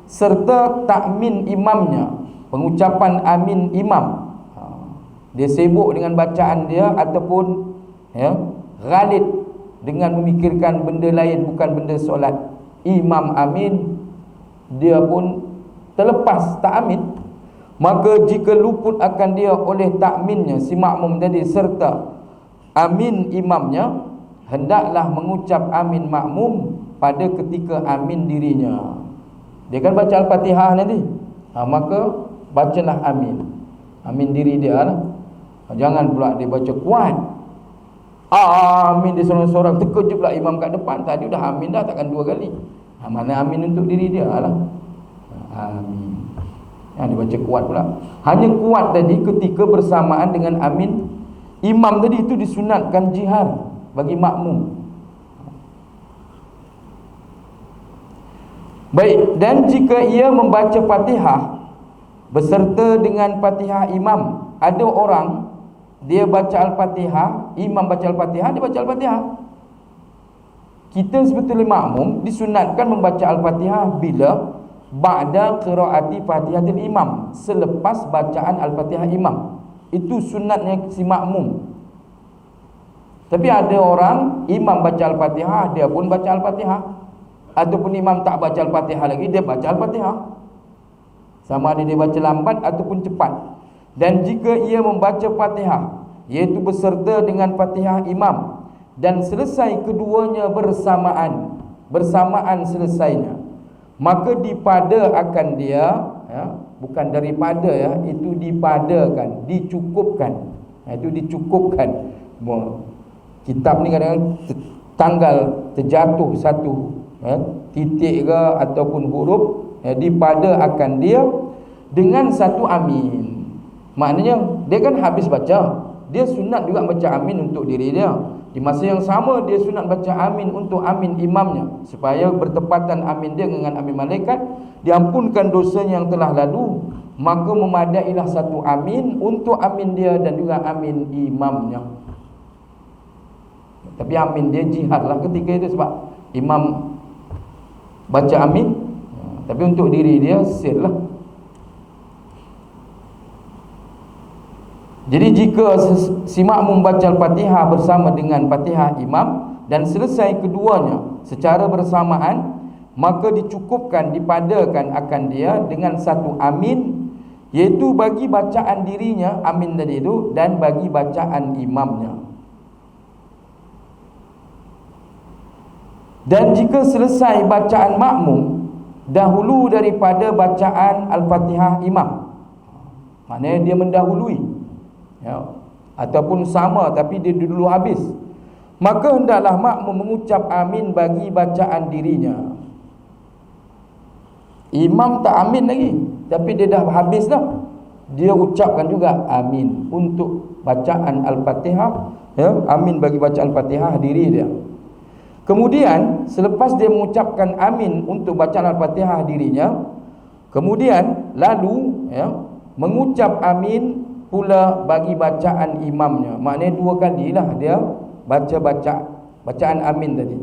serta takmin imamnya, pengucapan amin imam, dia sibuk dengan bacaan dia ataupun ghalid dengan memikirkan benda lain bukan benda solat. Imam amin, dia pun terlepas tak amin. Maka jika luput akan dia oleh takminnya si makmum tadi serta amin imamnya, hendaklah mengucap amin makmum pada ketika amin dirinya. Dia kan baca Al-Fatihah nanti, maka bacalah amin diri dia lah. Jangan pula dia baca kuat amin dia seorang-seorang, terkejut pula imam kat depan. Tadi dah amin dah, takkan 2 kali. Mana amin untuk diri dia lah. Amin dia baca kuat pula. Hanya kuat tadi ketika bersamaan dengan amin imam tadi, itu disunatkan jihar bagi makmum. Baik, dan jika ia membaca Fatihah beserta dengan Fatihah imam. Ada orang dia baca Al-Fatihah, imam baca Al-Fatihah, dia baca Al-Fatihah. Kita sebagai makmum disunatkan membaca Al-Fatihah bila ba'da qiraati Fatihatil imam, selepas bacaan Al-Fatihah imam. Itu sunatnya si makmum. Tapi ada orang imam baca Al-Fatihah, dia pun baca Al-Fatihah, ataupun imam tak baca Al-Fatihah lagi, dia baca Al-Fatihah. Sama ada dia baca lambat ataupun cepat. Dan jika ia membaca Fatihah, iaitu beserta dengan Fatihah imam, dan selesai keduanya bersamaan selesainya, maka dipada akan dia, ya, bukan daripada, ya, itu dipadakan, dicukupkan, itu dicukupkan. Kitab ni kadang-kadang tanggal terjatuh satu, ya, titik ke ataupun huruf, ya, dipada akan dia dengan satu amin. Maknanya dia kan habis baca, dia sunat juga baca amin untuk diri dia. Di masa yang sama dia sunat baca amin untuk amin imamnya, supaya bertepatan amin dia dengan amin malaikat, diampunkan dosanya yang telah lalu. Maka memadailah satu amin untuk amin dia dan juga amin imamnya. Tapi amin dia jihad lah ketika itu, sebab imam baca amin, tapi untuk diri dia sir lah. Jadi jika si makmum baca Al-Fatihah bersama dengan Fatihah imam dan selesai keduanya secara bersamaan, maka dicukupkan, dipadakan akan dia dengan satu amin, iaitu bagi bacaan dirinya, amin tadi itu, dan bagi bacaan imamnya. Dan jika selesai bacaan makmum dahulu daripada bacaan Al-Fatihah imam, maknanya dia mendahului, ya, ataupun sama tapi dia dulu habis, maka hendaklah makmum mengucap amin bagi bacaan dirinya. Imam tak amin lagi, tapi dia dah habis dah, dia ucapkan juga amin untuk bacaan Al-Fatihah, ya, amin bagi bacaan Al-Fatihah diri dia. Kemudian selepas dia mengucapkan amin untuk bacaan Al-Fatihah dirinya, kemudian lalu, ya, mengucap amin pula bagi bacaan imamnya. Maknanya dua kalilah dia bacaan amin tadi,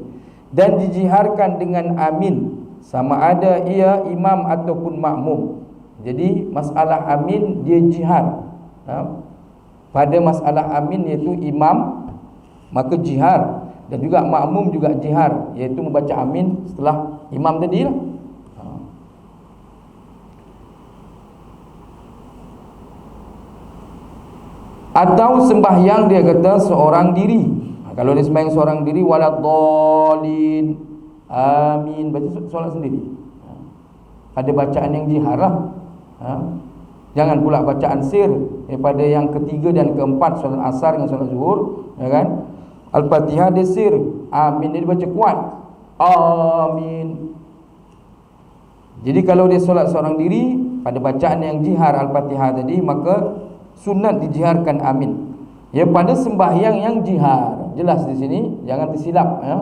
dan dijiharkan dengan amin, sama ada ia imam ataupun makmum. Jadi masalah amin dia jihar, ha? Pada masalah amin iaitu imam maka jihar, dan juga makmum juga jihar, iaitu membaca amin setelah imam tadi lah. Atau sembahyang dia kata seorang diri, kalau dia sembahyang seorang diri, waladhdallin, amin, baca solat sendiri, ada bacaan yang jihar lah, jangan pula bacaan sir daripada yang ketiga dan keempat, solat asar dengan solat zuhur, ya kan. Al-Fatihah dia sir, amin dia dibaca kuat, amin. Jadi kalau dia solat seorang diri pada bacaan yang jihar Al-Fatihah tadi, maka sunat dijiharkan amin. Ya, pada sembahyang yang jihar, jelas di sini, jangan tersilap, ya.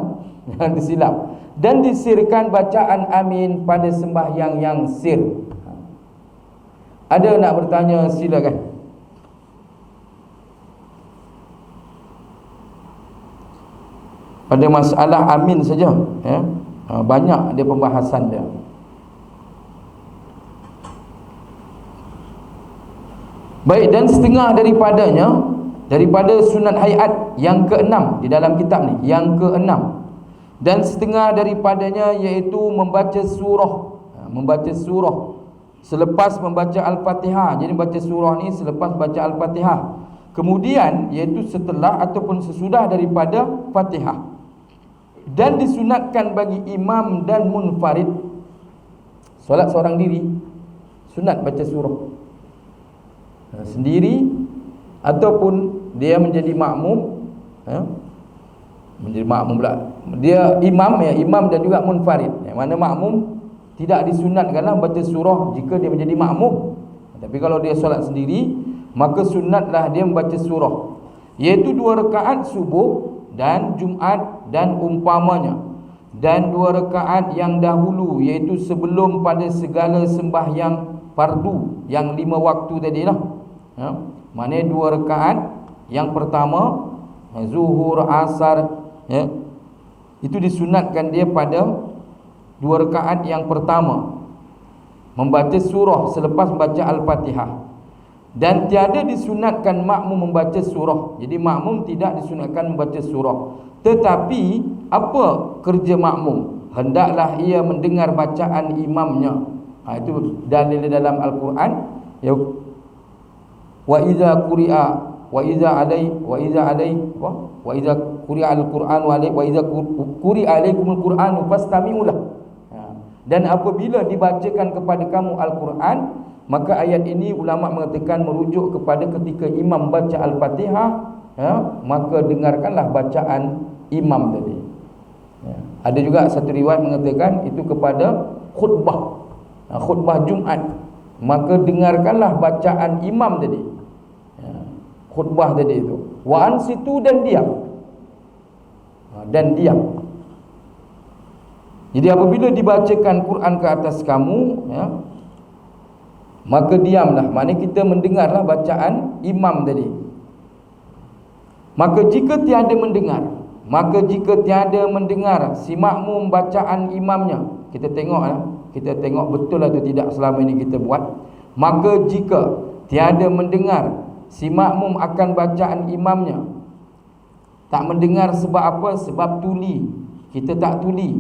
Jangan tersilap. Dan disirkan bacaan amin pada sembahyang yang sir. Ada nak bertanya, silakan. Pada masalah amin saja, ya, banyak dia pembahasan dia. Baik, dan setengah daripada sunat hayat yang ke-6 di dalam kitab ni, yang ke-6, dan setengah daripadanya iaitu membaca surah selepas membaca Al-Fatihah. Jadi baca surah ni selepas baca Al-Fatihah, kemudian iaitu setelah ataupun sesudah daripada Fatihah. Dan disunatkan bagi imam dan munfarid, solat seorang diri, sunat baca surah sendiri, ataupun dia menjadi makmum, ya, menjadi makmum pula, dia imam, ya, imam dan juga munfarid. Yang mana makmum tidak disunatkanlah baca surah jika dia menjadi makmum, tapi kalau dia solat sendiri, maka sunatlah dia membaca surah, iaitu 2 rakaat subuh dan Jumaat dan umpamanya, dan 2 rakaat yang dahulu, iaitu sebelum pada segala sembahyang fardu yang 5 waktu tadi lah. Maknanya 2 rakaat. Yang pertama zuhur, asar, itu disunatkan dia pada 2 rakaat yang pertama, membaca surah selepas baca Al-Fatihah. Dan tiada disunatkan makmum membaca surah. Jadi makmum tidak disunatkan membaca surah. Tetapi apa kerja makmum? Hendaklah ia mendengar bacaan imamnya. Itu dalil dalam Al-Quran. Wa iza quri'a wa iza quri'a al-Quran wa iza quri'a alaikumul Quran fastami'u lah. Dan apabila dibacakan kepada kamu Al-Quran, maka ayat ini ulama mengatakan merujuk kepada ketika imam baca Al-Fatihah, maka dengarkanlah bacaan imam tadi. Ada juga satu riwayat mengatakan itu kepada khutbah, khutbah Jumaat, maka dengarkanlah bacaan imam tadi, khutbah tadi itu. Wa ansitu, dan diam. Dan diam. Jadi apabila dibacakan Quran ke atas kamu, maka diamlah. Maknanya kita mendengarlah bacaan imam tadi. Maka jika tiada mendengar si makmum bacaan imamnya, kita tengok betul atau tidak selama ini kita buat. Maka jika tiada mendengar si makmum akan bacaan imamnya, tak mendengar sebab apa? Sebab tuli, kita tak tuli,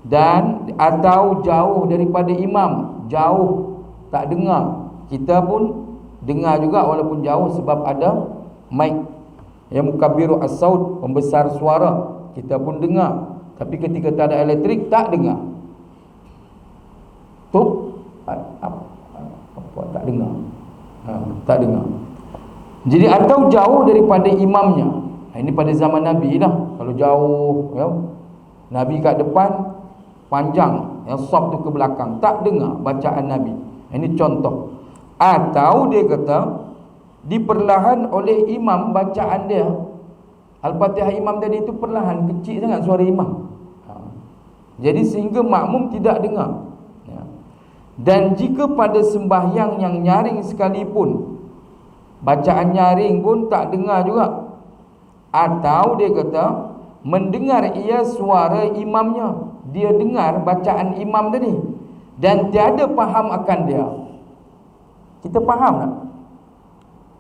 dan atau jauh daripada imam, jauh tak dengar. Kita pun dengar juga walaupun jauh sebab ada mic yang mukabbiru as-saut, pembesar suara, kita pun dengar. Tapi ketika tak ada elektrik, tak dengar. Tak dengar. Tak dengar. Jadi atau jauh daripada imamnya. Ini pada zaman Nabi lah. Kalau jauh, Nabi kat depan, panjang, saf tu ke belakang, tak dengar bacaan Nabi. Ini contoh. Atau dia kata diperlahan oleh imam bacaan dia. Al-Fatihah imam tadi itu perlahan, kecil sangat suara imam. Jadi sehingga makmum tidak dengar. Dan jika pada sembahyang yang nyaring sekalipun, bacaan nyaring pun tak dengar juga. Atau dia kata mendengar ia suara imamnya, dia dengar bacaan imam tadi dan tiada faham akan dia. Kita faham tak?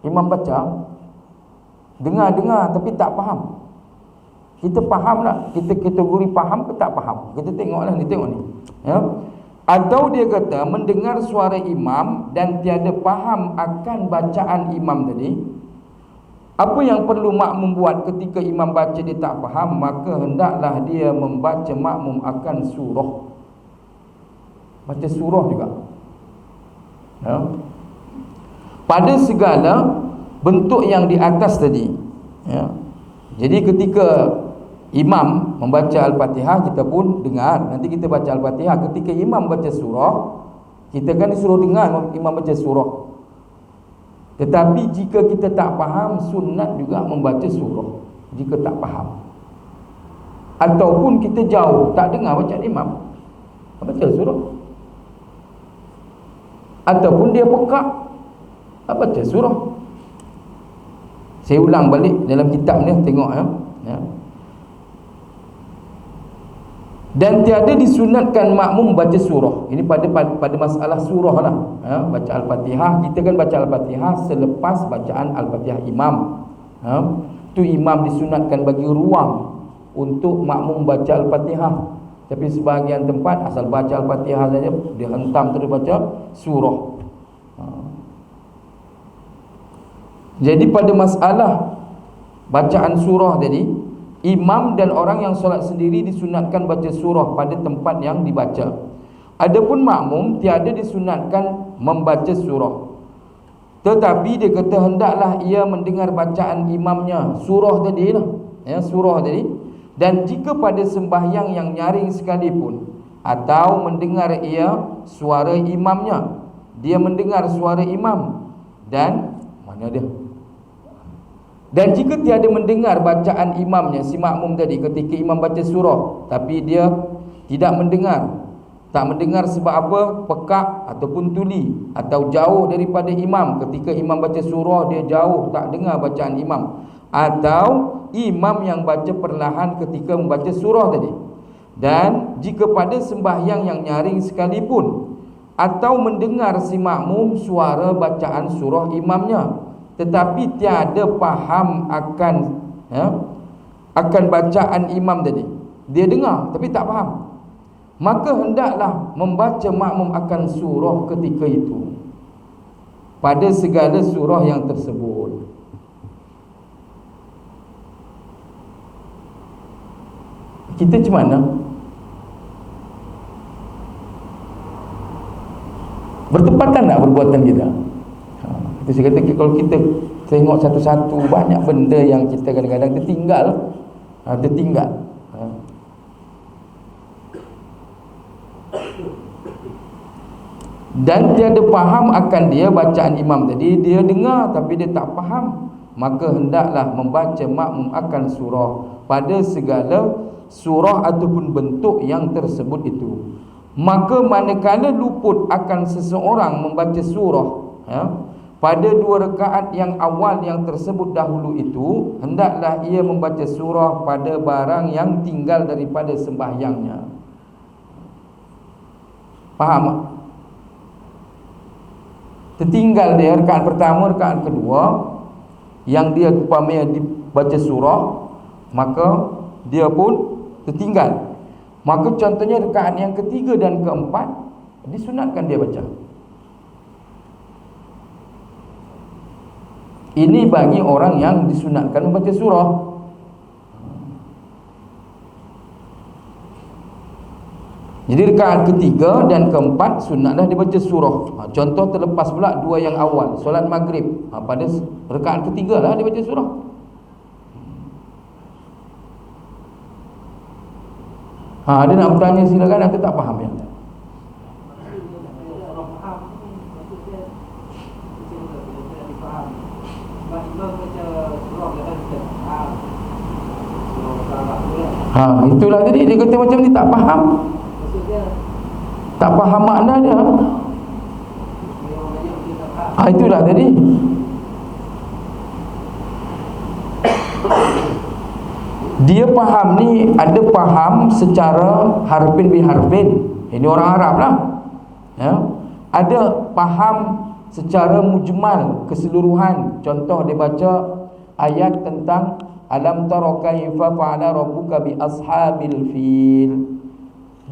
Imam baca, dengar tapi tak faham. Kita faham tak? Kita kategori faham ke tak faham? Kita tengoklah ni, tengok ni. Atau dia kata mendengar suara imam dan tiada faham akan bacaan imam tadi. Apa yang perlu makmum buat ketika imam baca dia tak faham? Maka hendaklah dia membaca makmum akan surah. Baca surah juga. Pada segala bentuk yang di atas tadi. Jadi ketika imam membaca Al-Fatihah, kita pun dengar. Nanti kita baca Al-Fatihah. Ketika imam baca surah, kita kan disuruh dengar imam baca surah. Tetapi jika kita tak faham, sunat juga membaca surah jika tak faham. Ataupun kita jauh, tak dengar bacaan imam, baca surah. Ataupun dia pekak, baca surah. Saya ulang balik dalam kitab ni, tengok ya. Dan tiada disunatkan makmum baca surah. Ini pada masalah surah lah. Baca Al-Fatihah, kita kan baca Al-Fatihah selepas bacaan Al-Fatihah imam. Tu imam disunatkan bagi ruang untuk makmum baca Al-Fatihah. Tapi sebahagian tempat asal baca Al-Fatihah saja, dia hentam terus baca surah. Jadi pada masalah bacaan surah tadi, imam dan orang yang solat sendiri disunatkan baca surah pada tempat yang dibaca. Adapun makmum tiada disunatkan membaca surah. Tetapi dia kata hendaklah ia mendengar bacaan imamnya, surah tadi lah, surah tadi. Dan jika pada sembahyang yang nyaring sekalipun, atau mendengar ia suara imamnya, dia mendengar suara imam, dan mana dia? Dan jika tiada mendengar bacaan imamnya, si makmum tadi ketika imam baca surah, tapi dia tidak mendengar, Tak mendengar sebab apa? Pekak ataupun tuli, atau jauh daripada imam. Ketika imam baca surah, dia jauh, tak dengar bacaan imam. Atau imam yang baca perlahan ketika membaca surah tadi. Dan jika pada sembahyang yang nyaring sekalipun, atau mendengar si makmum suara bacaan surah imamnya, tetapi tiada faham akan bacaan imam tadi. Dia dengar tapi tak faham, maka hendaklah membaca makmum akan surah ketika itu pada segala surah yang tersebut. Kita macam mana? Bertepatan tak perbuatan kita? Saya kata kalau kita tengok satu-satu, banyak benda yang kita kadang-kadang tertinggal. Dan tiada faham akan dia bacaan imam tadi. Dia dengar tapi dia tak faham, maka hendaklah membaca makmum akan surah pada segala surah ataupun bentuk yang tersebut itu. Maka manakala luput akan seseorang membaca surah pada 2 rakaat yang awal yang tersebut dahulu itu, hendaklah ia membaca surah pada barang yang tinggal daripada sembahyangnya. Faham tak? Tertinggal dia rakaat pertama, rakaat kedua, yang dia upamanya dibaca surah, maka dia pun tertinggal. Maka contohnya rakaat yang ketiga dan keempat disunatkan dia baca. Ini bagi orang yang disunatkan membaca surah. Jadi rakaat ketiga dan keempat sunatlah dibaca surah. Contoh terlepas pula 2 yang awal, solat maghrib, pada rakaat ketiga lah dibaca surah. Dia nak bertanya silakan, aku tak faham ya. Itulah tadi dia kata macam ni, tak faham. Tak faham makna dia. Itulah tadi. Dia faham ni, ada faham secara harfin biharfin. Ini orang Arab lah ya. Ada faham secara mujmal, keseluruhan. Contoh dia baca ayat tentang alam tara kaifa fa'ala rabbuka bi ashabil fil.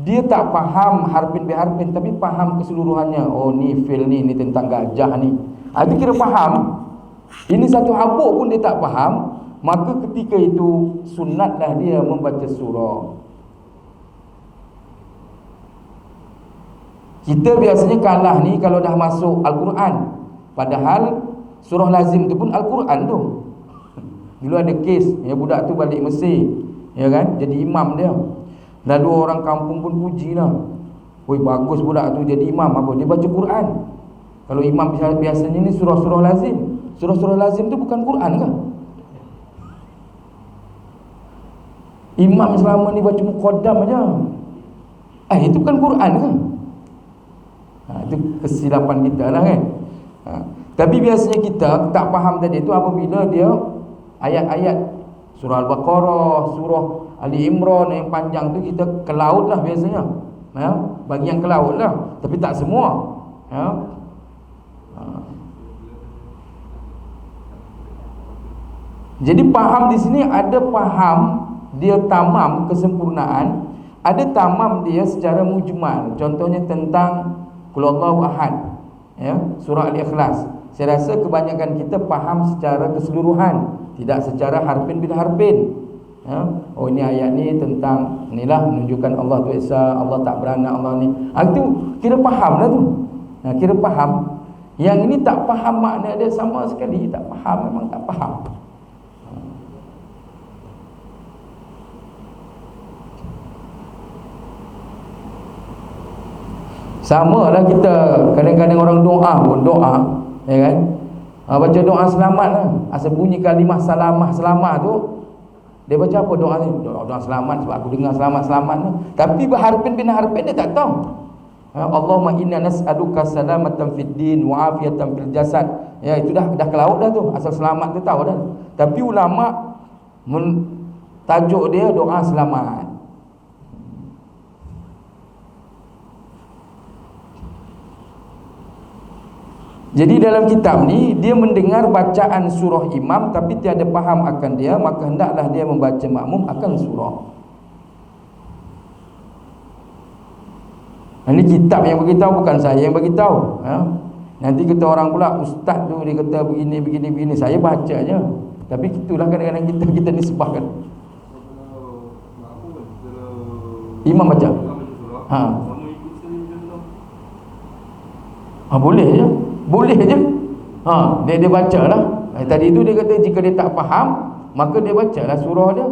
Dia tak faham harfin biharfin, tapi faham keseluruhannya. Oh ni fil ni tentang gajah ni. Itu kira faham. Ini satu habuk pun dia tak faham, maka ketika itu sunatlah dia membaca surah. Kita biasanya kalah ni kalau dah masuk Al-Quran, padahal surah lazim tu pun Al-Quran tu. Dulu ada kes ya, budak tu balik Mesir ya kan, jadi imam dia. Lalu orang kampung pun puji lah, woi bagus budak tu jadi imam. Apa? Dia baca Quran. Kalau imam biasanya ni surah-surah lazim. Surah-surah lazim tu bukan Quran ke? Imam selama ni baca muqaddam aja. Itu bukan Quran ke? Itu kesilapan kita lah kan. Tapi biasanya kita tak faham tadi itu apabila dia ayat-ayat surah Al-Baqarah, surah Ali Imran yang panjang tu kita ke laut lah biasanya ya? Bagi yang ke laut lah, tapi tak semua ya? Jadi faham di sini ada faham dia tamam kesempurnaan, ada tamam dia secara mujmal. Contohnya tentang Qul Huwallahu Ahad ya, surah Al-Ikhlas. Saya rasa kebanyakan kita faham secara keseluruhan, tidak secara harfin bil harfin ya. Oh ini ayat ni tentang inilah menunjukkan Allah tu Esa, Allah tak beranak, Allah ni. Itu kira faham lah tu. Kira faham. Yang ini tak faham makna dia sama sekali, tak faham, memang tak faham. Sama lah kita kadang-kadang orang doa pun doa ya kan, baca doa selamat lah. Asal bunyi kalimah salamah selamat tu, dia baca apa doa ni? Doa selamat sebab aku dengar selamat-selamat tu. Tapi harfin bin harfin dia tak tahu. Allahumma inna nas'aluka salamatan fid din wa afiatan fil jasad. Ya, itu dah ke laut dah tu. Asal selamat tu tahu dah. Tapi ulama tajuk dia doa selamat. Jadi dalam kitab ni dia mendengar bacaan surah imam tapi tiada faham akan dia, maka hendaklah dia membaca makmum akan surah. Ini kitab yang beritahu, bukan saya yang beritahu. Nanti kata orang pula ustaz tu dia kata begini. Saya baca aja. Tapi itulah kadang-kadang kita nisbahkan. Imam baca. Boleh je. Boleh je. Dia baca lah. Tadi itu dia kata jika dia tak faham, maka dia bacalah surah dia.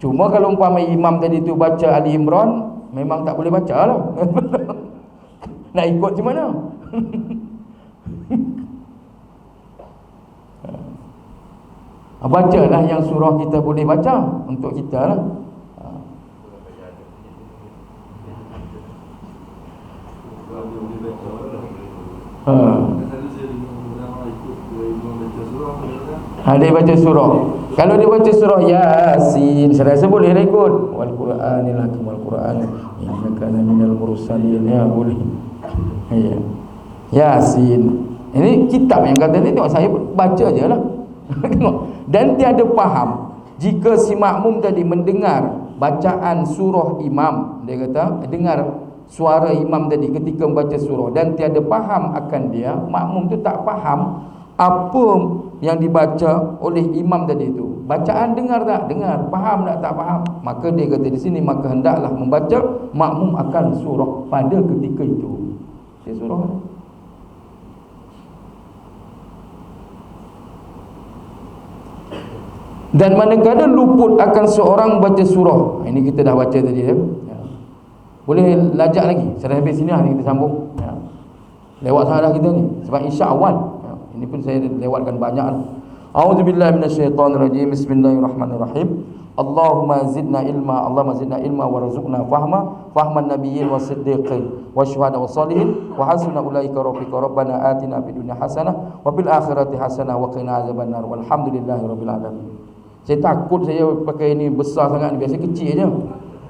Cuma kalau umpama imam tadi tu baca Ali Imran, memang tak boleh baca lah. Nak ikut macam mana? Bacalah yang surah kita boleh baca untuk kita lah. Dia baca surah. Kalau dia baca surah Yasin, saya rasa boleh lah ikut. Wal Qur'anil hakim, wal Qur'an innaka minal mursalin. Ya, boleh. Ya. Yasin. Ini kitab yang kata ni, tengok saya baca je lah. Dan tiada faham jika si makmum tadi mendengar bacaan surah imam, dia kata dengar suara imam tadi ketika membaca surah dan tiada faham akan dia, makmum tu tak faham apa yang dibaca oleh imam tadi itu. Bacaan dengar tak? Dengar. Faham tak? Tak faham. Maka dia kata di sini, maka hendaklah membaca makmum akan surah pada ketika itu. Dia surah. Dan manakala luput akan seorang baca surah. Ini kita dah baca tadi ya. Boleh lajak lagi. Setelah habis sini hari kita sambung. Lewat sahadah kita ni. Sebab isya awal. Ini pun saya lewatkan banyak. A'udzubillahi minasyaitonirrajim. Bismillahirrahmanirrahim. Allahumma zidna ilma warzuqna fahman nabiyyin wasiddiqin wasyuhada wassalihin wa hasuna ulaika rafiqa. Rabbana atina fid dunya hasanah wa fil akhirati hasanah wa qina azabannar. Walhamdulillahirabbil alamin. Saya takut saya pakai ini besar sangat ni, biasa kecil je.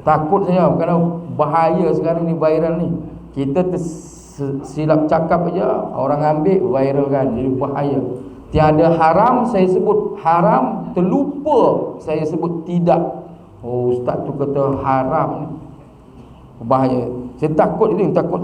Takut saya kerana bahaya sekarang ni viral ni. Kita silap cakap aja, orang ambil viralkan, jadi bahaya. Tiada haram saya sebut haram, terlupa saya sebut tidak. Ustaz tu kata haram ni. Bahaya. Saya takut ini, takut